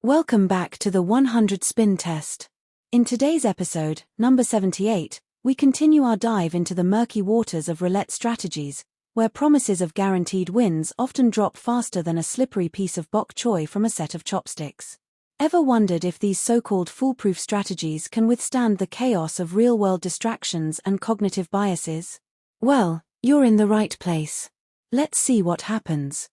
Welcome back to the 100 spin test. In today's episode, number 78, we continue our dive into the murky waters of roulette strategies, where promises of guaranteed wins often drop faster than a slippery piece of bok choy from a set of chopsticks. Ever wondered if these so-called foolproof strategies can withstand the chaos of real-world distractions and cognitive biases? Well, you're in the right place. Let's see what happens.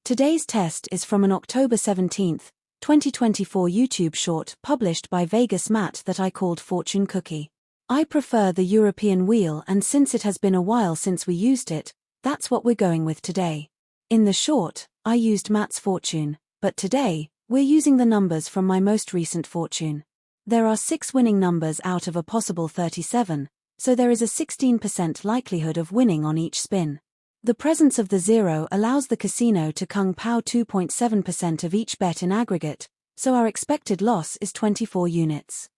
Today's test is from an October 17, 2024 YouTube short published by Vegas Matt that I called Fortune Cookie. I prefer the European wheel, and since it has been a while since we used it, that's what we're going with today. In the short, I used Matt's fortune, but today, we're using the numbers from my most recent fortune. There are 6 winning numbers out of a possible 37, so there is a 16% likelihood of winning on each spin. The presence of the 0 allows the casino to kung pao 2.7% of each bet in aggregate, so our expected loss is 24 units.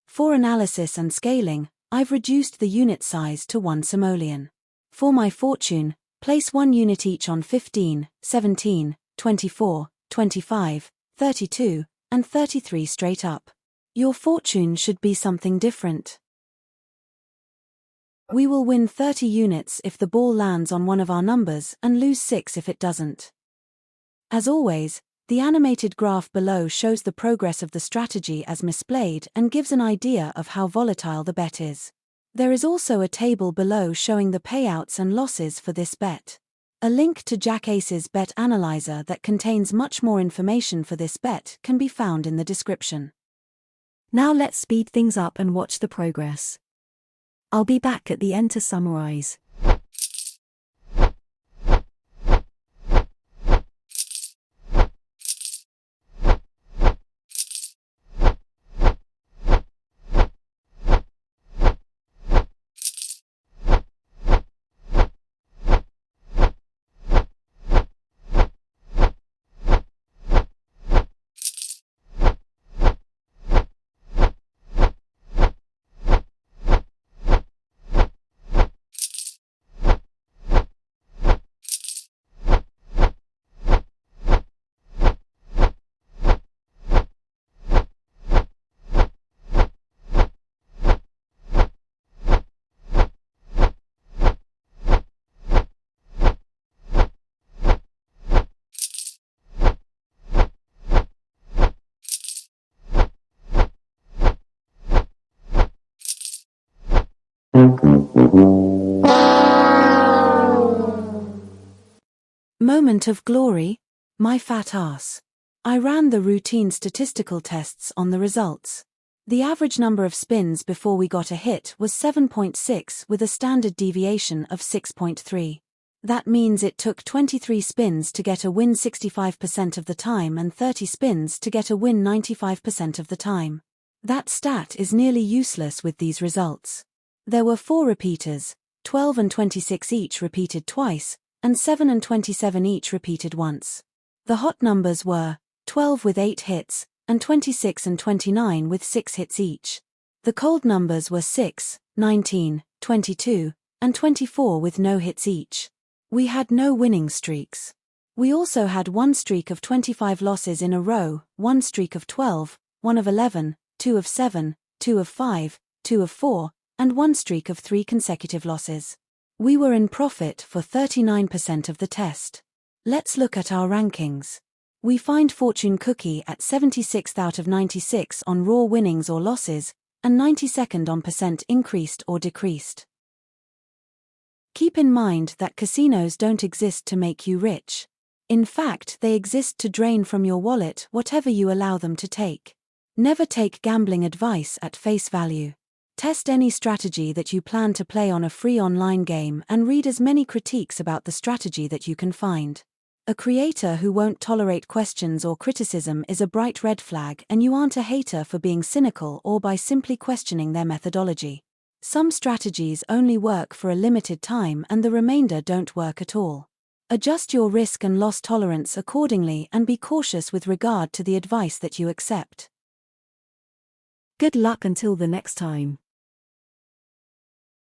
For analysis and scaling, I've reduced the unit size to 1 simoleon. For my fortune, place 1 unit each on 15, 17, 24, 25, 32, and 33 straight up. Your fortune should be something different. We will win 30 units if the ball lands on one of our numbers and lose 6 if it doesn't. As always, the animated graph below shows the progress of the strategy as misplayed and gives an idea of how volatile the bet is. There is also a table below showing the payouts and losses for this bet. A link to Jack Ace's bet analyzer that contains much more information for this bet can be found in the description. Now let's speed things up and watch the progress. I'll be back at the end to summarize. Moment of glory? My fat ass. I ran the routine statistical tests on the results. The average number of spins before we got a hit was 7.6 with a standard deviation of 6.3. That means it took 23 spins to get a win 65% of the time and 30 spins to get a win 95% of the time. That stat is nearly useless with these results. There were 4 repeaters, 12 and 26 each repeated twice, and 7 and 27 each repeated once. The hot numbers were 12 with 8 hits, and 26 and 29 with 6 hits each. The cold numbers were 6, 19, 22, and 24 with no hits each. We had no winning streaks. We also had 1 streak of 25 losses in a row, 1 streak of 12, 1 of 11, 2 of 7, 2 of 5, 2 of 4, and 1 streak of 3 consecutive losses. We were in profit for 39% of the test. Let's look at our rankings. We find Fortune Cookie at 76th out of 96 on raw winnings or losses, and 92nd on percent increased or decreased. Keep in mind that casinos don't exist to make you rich. In fact, they exist to drain from your wallet whatever you allow them to take. Never take gambling advice at face value. Test any strategy that you plan to play on a free online game and read as many critiques about the strategy that you can find. A creator who won't tolerate questions or criticism is a bright red flag, and you aren't a hater for being cynical or by simply questioning their methodology. Some strategies only work for a limited time and the remainder don't work at all. Adjust your risk and loss tolerance accordingly and be cautious with regard to the advice that you accept. Good luck until the next time.